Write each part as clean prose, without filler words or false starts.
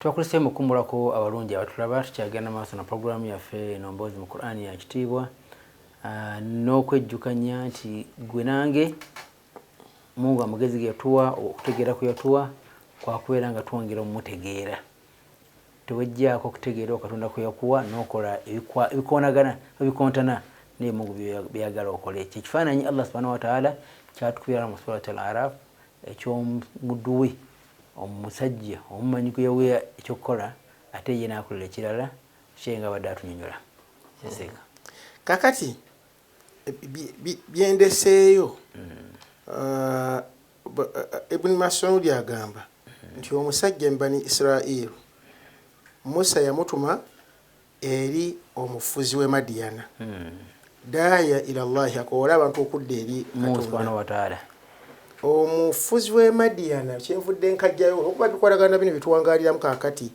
Twakulise mukumbulako abalungi abatulaba tukyagenda maaso na programu yaffe enomboozi mu Qur'ani ya kitiibwa n'okwejjukanya nti gwe nange Mungu amagezi ge yatuwa okutegeera kwe yatuwa kwakubeera nga twongera omumutegeera tewejjaako okutegeera Katonda kwe yakuwa n'okola ebikoonagana ebikontana ne Mungu byagala okole ekyo ekifaananyi Allah subhanahu wa ta'ala kyatukubira mu surat al-Araf eky'omuddu we omusajja omumanyi ku yawe ekyokukola ate ye n'akolera ekirala kyenga badde atunyonyola Seseeka kakati byendeseeyo Ibn Mas'ud agamba nti omusajja mbani Israel Musa yamutuma eri omufuzi we Madiana daya ila Allah akola abantu okudda eri Mungu subhanahu wa ta'ala omufuzi we Madiana kyenvudde nkajjayo okuba bikolagana bino bituwangaliramu kakati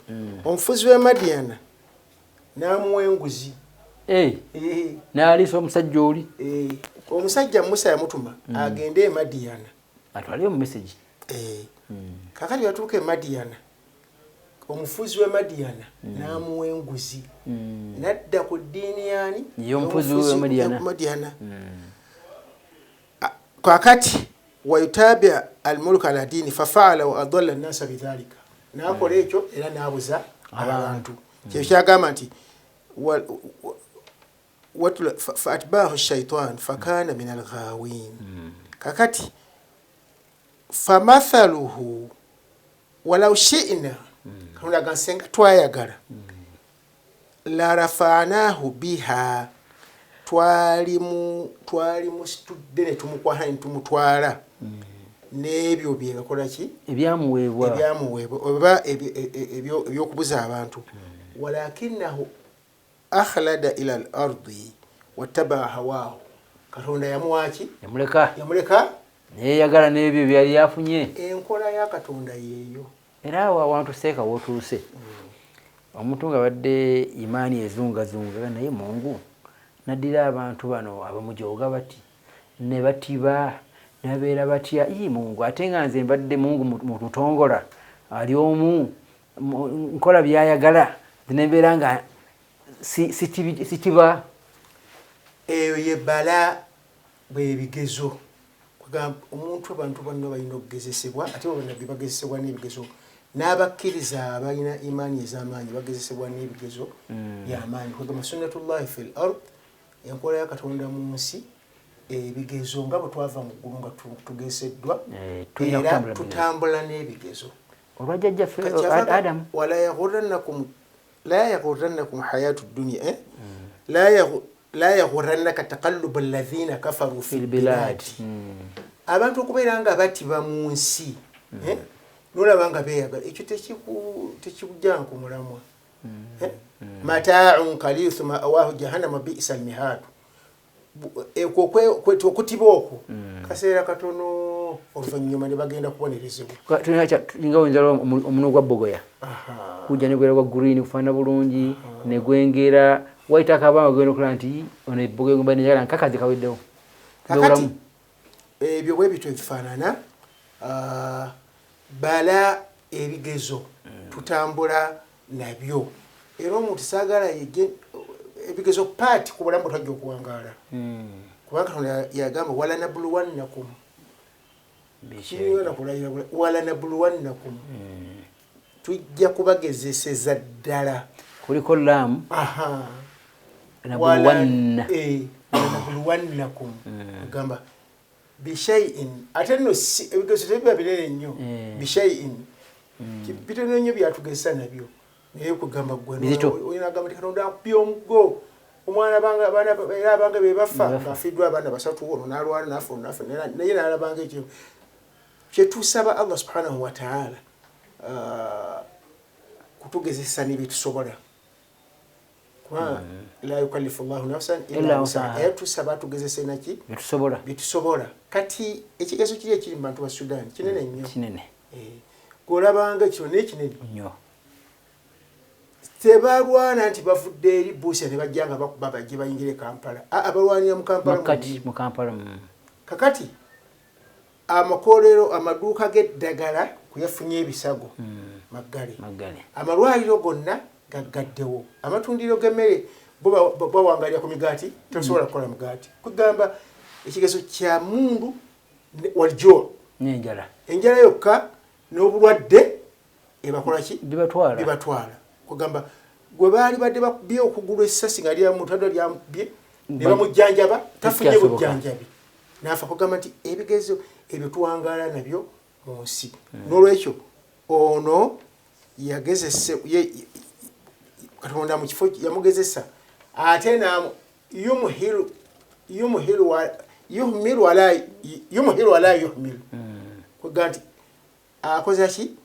omufuzi we Madiana n'amuwa enguzi n'aliisa omusajja oli omusajja Musa yamutuma agende e Madiana atwaliyo mu message kakati yatuuka e Madiana omufuzi we Madiana n'amuwa enguzi nadda ku ddiini yaani y'omufuzi we Madiana kakati wayutabia almulka ala dini fafaala wa adalla an-nasa bidhalika nakola ekyo era nabuza abantu kyagamba nti fatbahu shaitan fakana min alghawin kakati famathaluhu walau shi'na kana gansenga twayagala la rafa'nahu biha twalimu studde tumukwahani tumutwala nebyo byegakola ki ebyamuweebwa oba ebyokubuza abantu walakinahu akhlada ila al-ardi wattaba hawahu Katonda yamuwaki yamuleka neyeyagala n'ebyo byali yafunye enkola ya Katonda yeeyo era awo awantu seeka wootuuse omuntu nga badde imaani ezungazunga naye Mungu naddira abantu bano abamujooga bati ne batiba nabeera batya Mungu ate nga nze mbadde Mungu mututongola ali omu nkola byayagala nebeera nga sitiba eyo ye bala bwebigezo kugamba omuntu abantu bonna balina okugezesebwa ate bonna bagezesebwa n'ebigezo n'abakkiriza abalina imaani ez'amaanyi bagezesebwa n'ebigezo by'amaanyi kugamba sunnatullahi fil ard enkola ya Katonda mu nsi ebigezo nga bwe twava mu ggulu nga tugezeddwa era tutambula n'ebigezo olwajjajjaffe Adamu la yaghurrannakum hayatu dunya la yaghurrannaka taqallubu alladhina kafaru fil bilad abantu okubeera nga batiba mu nsi nolaba nga beeyagala ekyo tekikujjanga ku mulamwa mata'un qalil thumma awahu jahannama bi'sa al-mihad okutiba okwo kaseera katono oluvannyuma ne bagenda kubonerezebwa nga oyinza omuno gwa bogoya kujja ne gwera gwa green kufaana bulungi ne gwengera wayita akabanga gwenda okulaba nti ono ebogoya gomba nejagala nkakazi kaweddewo kakati ebyo bwe bityo ebifaanana bala ebigezo tutambula nabyo era omuntu saagala ebigezo paati ku bulamu tajja okuwangaala kubanga Katonda yagamba walanabuluwannakum walanabuluwannakum tujja kubagezeseza ddala kuliko laamu walanabuluwannakum agamba bishaiin ate nno ebigezo tebiba binene nnyo bishaiin bitono nnyo byatugezesa nabyo naye kugamba gwenagamba ti Katonda akupya omugo omwana era abanga bebafa ngaafiddwa abaana basatu ono n'alwala nafe naye n'alabanga ekyo kyetusaba Allah subhanahu wa ta'ala kutugezesa nebyetusobola kuba la yukallifu Allahu nafsan illa wus'aha tusaba tugezese naki byetusobola kati ekigezo kiri ekiri mu bantu ba Sudan kinene nnyo golabanga ekyo n'ekinene nnyo tebalwana nti bavudde eri Busia ne bajjanga bakuba bajje bayingire Kampala abalwanira mu Kampala kakati amakolero amaduuka g'eddagala kuyafunye ebisago maggale maggale amalwaliro gonna gaggaddewo amatundiro g'emmere bawangalira ku migaati tosobola kukola mugaati kugamba ekigezo kya mundu walijo n'enjala enjala yokka n'obulwadde ebakola ki bibatwala kugamba gwe baali badde bakubye okugulu essasi nga lya muntu lyambye ne bamujjanjaba tafunye bujjanjabi naafa kugamba nti ebigezo ebyo tuwangaala nabyo mu nsi n'olwekyo ono yagezese Katonda mu kifo yamugezesa ate namu yuhmilu wala yuhmilu kugamba nti akoze ki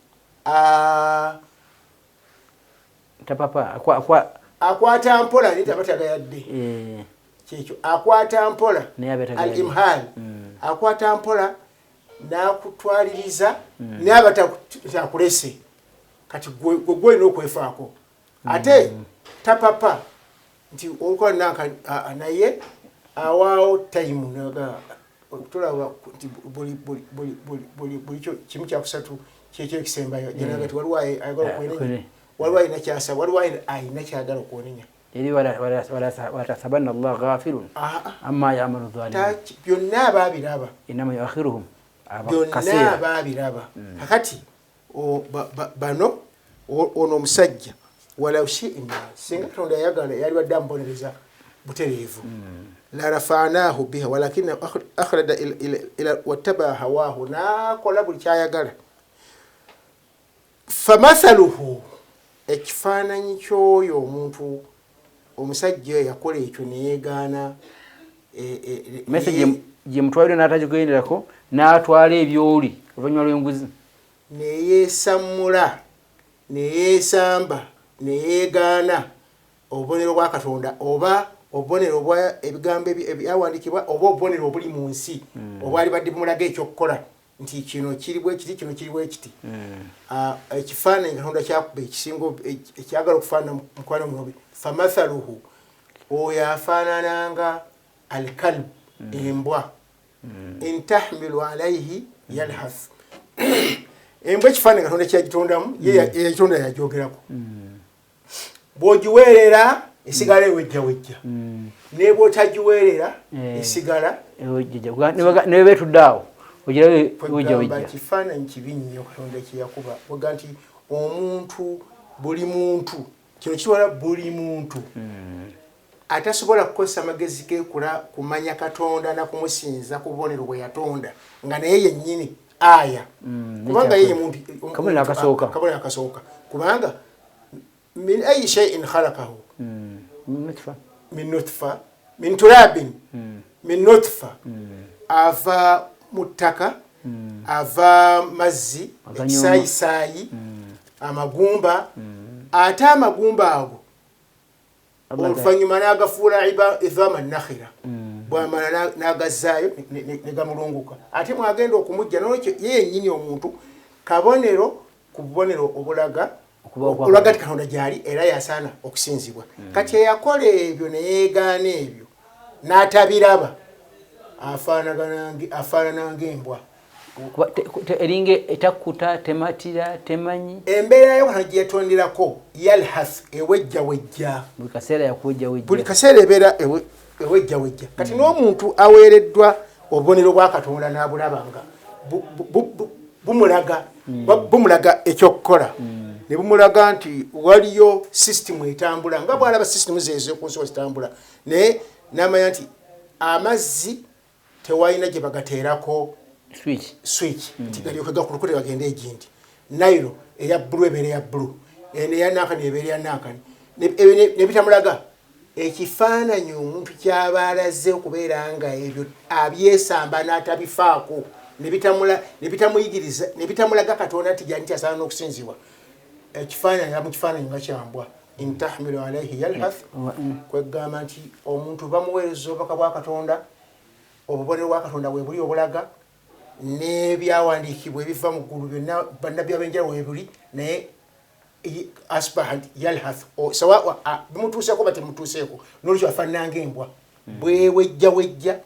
akwata mpola nti abatagayadde kyekyo akwata mpola al-imhal akwata mpola n'akutwaliriza n'abatakulese kati gwe olina okwefaako ate tapapa nti olikola nanka naye awaawo tayimu tulaba nti buli kimu kyakusatu kyekyo ekisembayo jenagati waliwo ayagala okwenenya waliwo ayina kyasa waliwo ayina kyagala okwonenya eri walatasabana Allah ghafirun amma ya'malu dhalimun byonna babiraba inama yuakhiruhum byonna babiraba kakati bano ono omusajja wala shi'in singa Katonda yagala yali badde amubonereza butereevu la rafa'nahu biha walakin akhrada ila wattaba hawahu nakola buli kyayagala famathaluhu ekifaananyi ky'oyo omuntu omusajja yakola ekyo neyegaana message gye mutwalire n'atagigenderako n'atwala ebyoli oluvannyuma lw'enguzi neyeesammula neyeesamba neyeegaana obubonero bwa Katonda oba obubonero obwa ebigambo ebyawandiikibwa oba obubonero obuli mu nsi obwali badde bumulaga ekyokukola nti kino kiri bwe kiti kino kiri bwe kiti ekifaananyi Katonda kyakuba ekisingo ekyagala okufaanana mukwano mubi famathaluhu oyo afaanananga alkalb embwa intahmilu alayhi yalhath embwa ekifaananyi Katonda kyagitondamu yeyagitonda yagyogerako bw'ogiweerera esigala ewejjawejja ne bw'otagiweerera esigala ne beetudde awo ogirabe kifaananyi kibi nnyo Katonda kyeyakuba oga nti omuntu buli muntu kino kitwala buli muntu atasobola kukozesa amagezi ge kumanya Katonda nakumusinza ku bubonero bwe yatonda nga naye yennyini aya kubanga yeye muntu kabonero akasooka kubanga min ayi shay'in khalaqahu min nutfa min turabin min nutfa ava mutaka ava mazzi ekisaayisayi amagumba ate amagumba ago oluvannyuma n'agafuula idhama nakhira bwamala n'agazzaayo ne gamulunguka ate mwagenda okumujja nolwekyo ye yennyini omuntu kabonero ku bubonero obulaga ti Katonda gyali era yasaana okusinzibwa kati eyakola ebyo neyeegaana ebyo n'atabiraba afaanana ng'embwa eringe etakkuta tematira temanyi embeera yo Katonda gye yatonderako yalhath ewejjawejja buli kaseera ebeera ewejjawejja kati n'omuntu aweereddwa obubonero bwa Katonda n'abulaba nga bumulaga ekyokukola ne bumulaga nti waliyo system etambula nga bwalaba system zezo ku nsi zitambula naye n'amanya nti amazzi tewalina gye bagateerako switch nti galyoke gakulukute bagende egindi nairo eya bbulu ebeera eya bbulu eya nankani ebeera eya nankani ne bitamulaga ekifaananyi omuntu kyaba alaze okubeera nga ebyo abyesamba n'atabifaako ne bitamuyigiriza ne bitamulaga Katonda nti gyali asaana n'okusinzibwa mu kifaananyi nga kyambwa intahmilu alayhi yalhath kwegamba nti omuntu bamuweereza obubaka bwa Katonda obubonero bwa Katonda bwe buli obulaga n'ebyawandiikibwa ebiva mu ggulu byonna bannabbi ab'enjawulo we buli naye asbaha yalhath sawa bimutuuseeko ba temutuuseeko n'olwekyo afaanana ng'embwa bwewejjawejja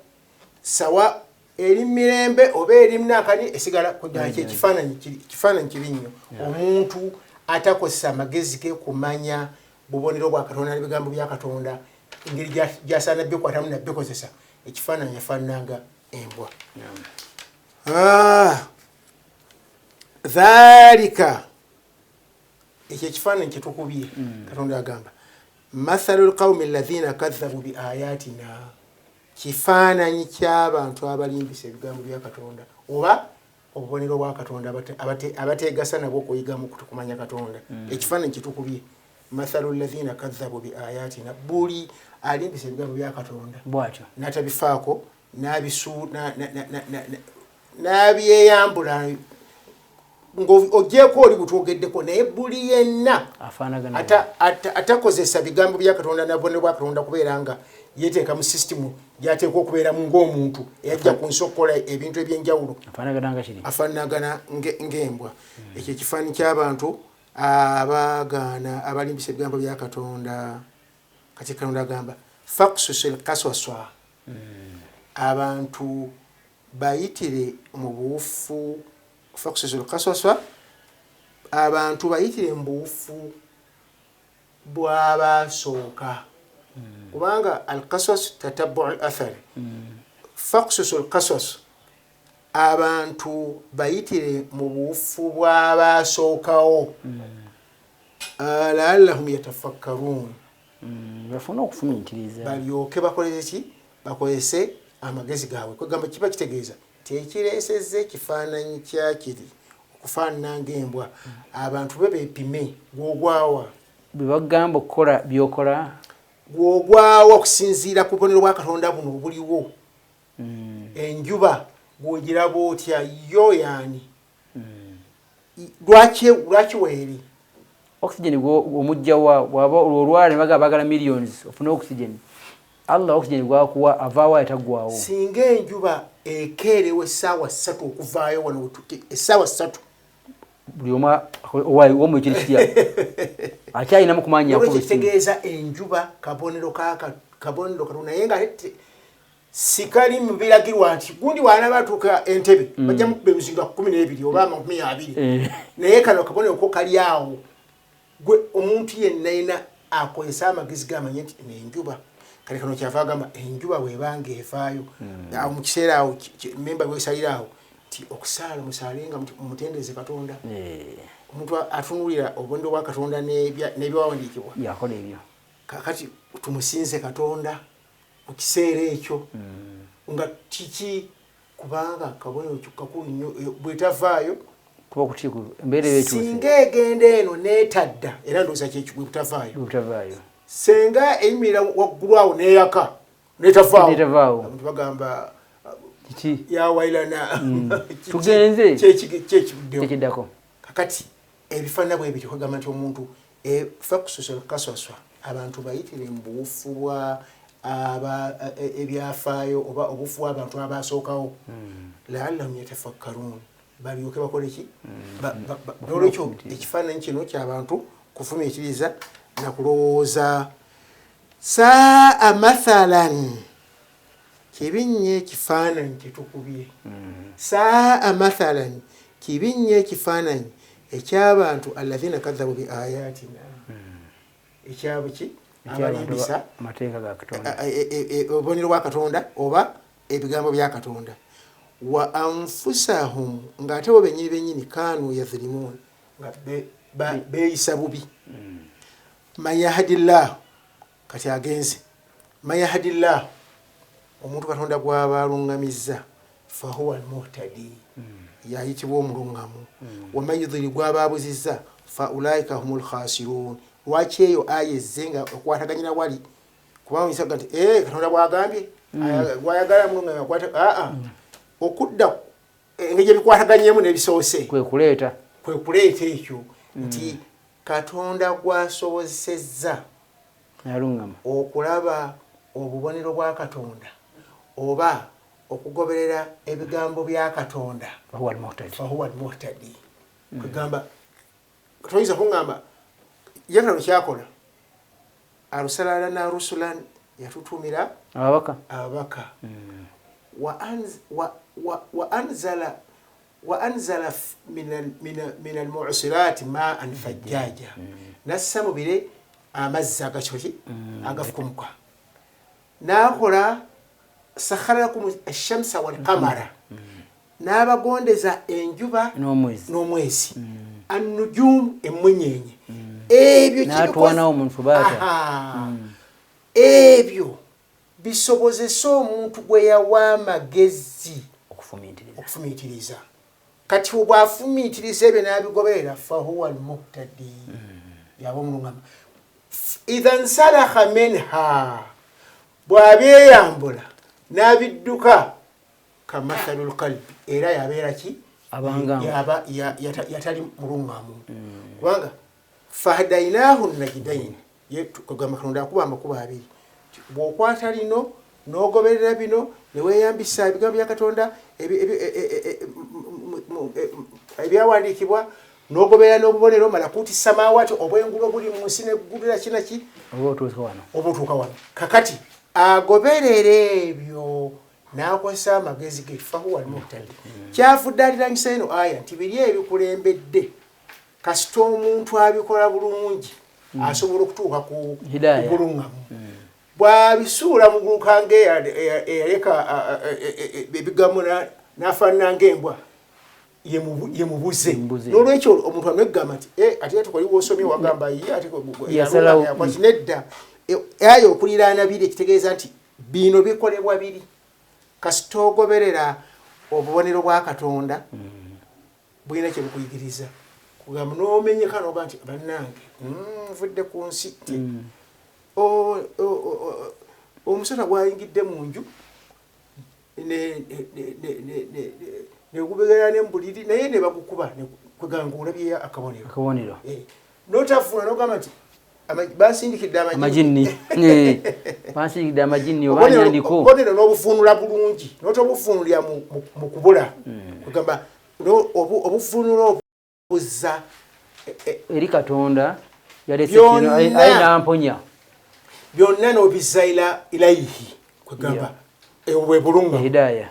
sawa eri mirembe oba eri mnankani esigala kujja ekifaananyi kibi nnyo omuntu atakozesa amagezi ge kumanya bubonero bwa Katonda n'ebigambo bya Katonda engeri gy'asaana byokwatamu nabbikozesa ekifaananyi yafaananga embwa. Dhalika ekyo ekifaananyi kyetukubye Katonda agamba mathalu lqawmi alladhina kadhabu bi ayatina, kifaananyi ky'abantu abalimbisa ebigambo bya Katonda oba obubonero bwa Katonda abateegasa nabwo okuyigamu kumanya Katonda. Ekifaananyi kyetukubye mathalu alladhina kadhabu bi ayatina, buli alimbisa ebigambo bya Katonda bwatyo n'atabifaako n'abyeyambula ng'ogyeko oli butwogeddeko, naye buli yenna atakozesa bigambo bya Katonda n'obubonero bwa Katonda kubeera nga yeteeka mu sisitimu gy'ateeka okubeeramu ng'omuntu eyajja ku nsi okukola ebintu eby'enjawulo, afaanagana ng'embwa. Ekyo ekifaananyi ky'abantu abagaana abalimbisa ebigambo bya Katonda. Kati Katonda agamba faqsusil qasasa, abantu bayitire mu buufu. Faqsusil qasasa, abantu bayitire mu buufu bw'abasooka, kubanga alqasas tatabbu al athari. Faqsusil qasas, abantu bayitire mu buufu bw'abasookawo laallahum yatafakkaruun, bafuna okufumiitiriza balyoke bakoleze ki, bakozese amagezi gaabwe. Kwegamba kiba kitegeeza tekireesezza ekifaananyi kyakiri okufaanana ng'embwa. Abantu be beepime gw'ogwawa, bwe bagamba okukola byokola, gw'ogwawa okusinziira ku bubonero bwa Katonda buno obuliwo. Enjuba gw'ogiraba otya yo yaani, lwaki weeri? oxygen omujjawa waba olwala bagala millions ofuna oxygen. Allah oxygen gwakuwa avaawo ayitaggwawo. Singa enjuba ekeerewo essaawa 3 okuvaayo wano essaawa 3, buli oma womukirikirya akyayinamu kumanya kitegeeza enjuba kabonero Katonda, naye nga sikali mu biragirwa nti gundi wana batuuka Entebbe bajja mukubba emizinga 12 oba 20, naye kano kabonero ko kali awo. Gwe omuntu yenna yina akozesa amagezi gamanye nti enjuba kale kano kyava agamba enjuba bwebanga evaayo awo mu kiseera awo memba bwesaliraawo nti okusaala musaalenga mutendeze Katonda. Omuntu atunulira obubonero bwa Katonda n'ebyawandiikibwa yakola ebyo, kakati tumusinze Katonda mu kiseera ekyo nga kiki, kubanga kabonero kakulu nnyo bwetavaayo kuba kutiku embeera ekyuse. Singa egenda eno n'etadda era ndowooza kyekigwe butavaayo, senga eyimirira waggulu awo n'eyaka n'etavaawo, abantu bagamba yawailana tugenze kyekiddako. Kakati ebifaanana bwe bityo kagamba nti omuntu faqsusil qasasa, abantu bayitire mu buufu bwa ebyafaayo oba obufu bw'abantu abasookawo laallahum yatafakkaruun, balyoke bakole ki. N'olwekyo ekifaananyi kino ky'abantu kufumiitiriza na kulowooza. Saa mathalan, kibinnye ekifaananyi kyetukubye. Saa mathalan, kibinnye ekifaananyi eky'abantu alladhina kadhabu bi ayatina, ekyabo ki, abalimbisa amateeka ga Katonda, obubonero bwa Katonda oba ebigambo bya Katonda. Wa anfusahum, ng'ate bo bennyini kaanu yazlimuun, nga beeyisa bubi. Man yahdillah, kati agenze man yahdillah, omuntu Katonda gw'aba alungamizza, fahuwa almuhtadi, yayitibwa omuluŋŋamu. Wa man yudlil, gw'aba abuzizza, fa ulaika humul khasiruun. Lwaki eyo ayezze nga okwataganyira wali kubanga oyinza nti Katonda bw'agambye gw'ayagala mulungamya akwata okudda engeri gyebikwataganyemu n'ebisoose kwe kuleeta ekyo nti Katonda gwasobozesezza okulaba obubonero bwa Katonda oba okugoberera ebigambo bya Katonda, fahuwa almuhtadi. Kwegamba toyinza kuŋŋamba ye kano kyakola arusala lana rusulan, yatutumira ababaka. Wa anzala وأنزل من المعصرات ماء ثجاجا نسمو بلي amazzi agacoki agafukumuka nakola sakhara lakum ash-shamsa wal qamara n'abagondeza enjuba n'omwezi an-nujum emmunyenye ebyo n'atuwana omuntu bata ebyo bisobozesa omuntu gwe yawa amagezi okufumiitiriza kati obwafumiitiriza ebyo n'abigoberera fahuwa al-muhtadi yaba omulungama idha nsalaha minha bw'abyeyambula n'abidduka kamathalu lqalbi era yabeera ki yatali mulungamu kubanga fahadainahu najidaini kugamba Katonda akuba amakuba abiri bw'okwata lino n'ogoberera bino ne weeyambisa ebigambo bya Katonda ebyawandiikibwa n'ogoberera n'obubonero malakuti samawati obwengulu buli mu nsi neggulira kinaki obutuuka wano kakati agoberera ebyo n'akozesa amagezi ge fahuwa al-muhtadi kyavudde alirangisa eno aya nti biri ebikulembedde kasita omuntu abikola bulungi asobola okutuuka ku bulungamu bw'abisuula mu gulukange eyaleka ebigambo n'afaanana ng'embwa yemubuze n'olwekyo omuntu amweggamba nti ate tukoliwo osomye wagamba ye ate nedda aya okuliraana biri ekitegeeza nti bino bikolebwa biri kasita ogoberera obubonero bwa Katonda bwina kye bukuyigiriza kugamba n'omenyeka n'oga nti bannange nvudde ku nsi omusana gwayingidde mu nju negubegera n'embuliri naye ne bagukuba kwegamba olabye akabonero n'otafuna n'ogamba nti basindikidde amajini obubonero n'obufunula bulungi n'otobufunulira mu kubula kwegamba obufunula obuzza eri Katonda yalese ayina amponya byonna n'obizza ilaihi kwegamba bwe bulunga hidaya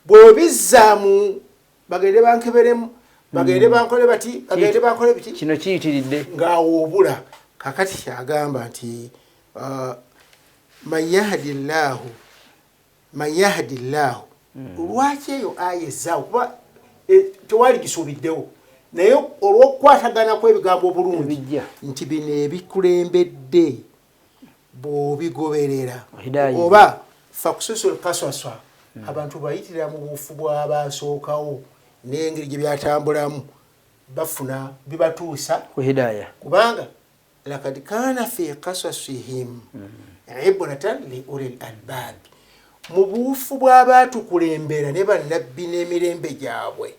bw'obizzaamu bagende bankeberemu bagende bankole bati bagende bankole biti kino kiyitiridde ng'awoobula kakati kyagamba nti man yahdillahu lwaki eyo ayezaawo kuba tewali gisuubiddewo naye olw'okukwatagana kw'ebigambo obulungi nti bino ebikulembedde bw'obigoberera oba fakususul kaswaswa abantu bayitira mu bufu bw'abasookawo n'engeri gye byatambulamu bafuna bibatuusa ku hidaya kubanga lakad kana fi qasasihim ibratan li ulil albab mu bufu bw'abatukulembera ne bannabbi n'emirembe gyabwe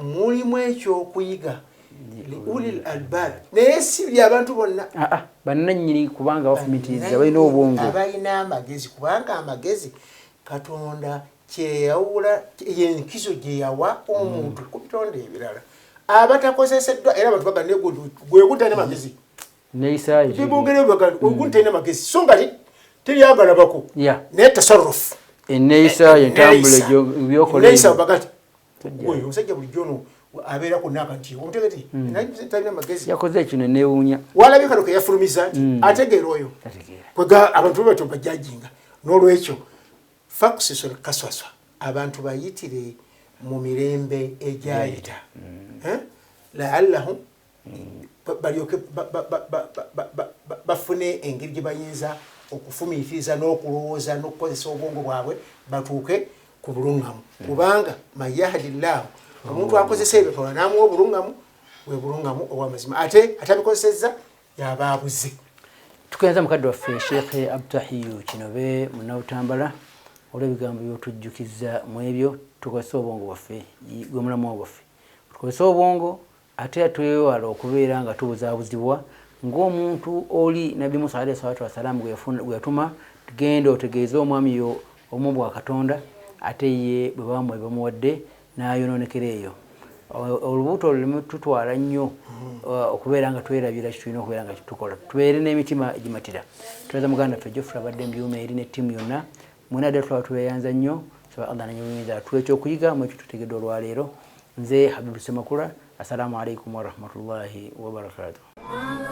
mulimu ekyokuyiga li ulil albab naye si buli abantu bonna bannannyini kubanga bafumitiriza balina obwongo abalina amagezi kubanga amagezi Katonda kyeyawula yenkizo gye yawa omuntu ku bitonde ebirala abatakozeseddwa era abantu bagande gwegutane magezi nebogere bagande gwegutane magezi so nga teryagalabako naye tasarrufu enneeyisa yentambula byokola bagati oyo omusajja bulijjo ono abeera ku naka nti omutegeti talina magezi yakoze kino neewuunya walabye kano ke yafulumiza nti ategeera oyo kwega abantu bebato bajajinga n'olwekyo fakusisul kaswaswa abantu bayitire mu mirembe egyayita laallahum balyoke bafune engeri gye bayinza okufumiitiriza n'okulowooza n'okukozesa obwongo bwabwe batuuke ku bulungamu kubanga man yahdillahu omuntu akozesa ebyo Katonda n'amuwa obulungamu bwe bulungamu obw'amazima ate atabikozesezza yaba abuze. Tukenza mukadde waffe Sheikh Abdutahiyu Kinobe Munnabutambala olw'ebigambo by'otujjukiza mu ebyo tukozesa obwongo bwaffe gwe mulamu gwaffe tukozesa obwongo ate twewala okubeera nga tubuzaabuzibwa ng'omuntu oli Nabbi Musa alayhi salaatu wasalaamu gwe yatuma tugenda otegeeze omwami yo omu bwa Katonda ate ye bwe bamuwadde n'ayonoonekera eyo olubuto olulimu tutwala nnyo okubeera nga twerabira kitulina okubeera nga tukola tubeere n'emitima egimatira tuweza muganda ffe Geoffrey abadde mbyuma eri n'ettiimu yonna mwena ddala tulaba tubeeyanza nnyo saba Allah nanyumiza tuwe ekyokuyiga mu ekyo tutegedde olwaleero nze Habibu Semakula, assalamu alaikum warahmatullahi wabarakatuh.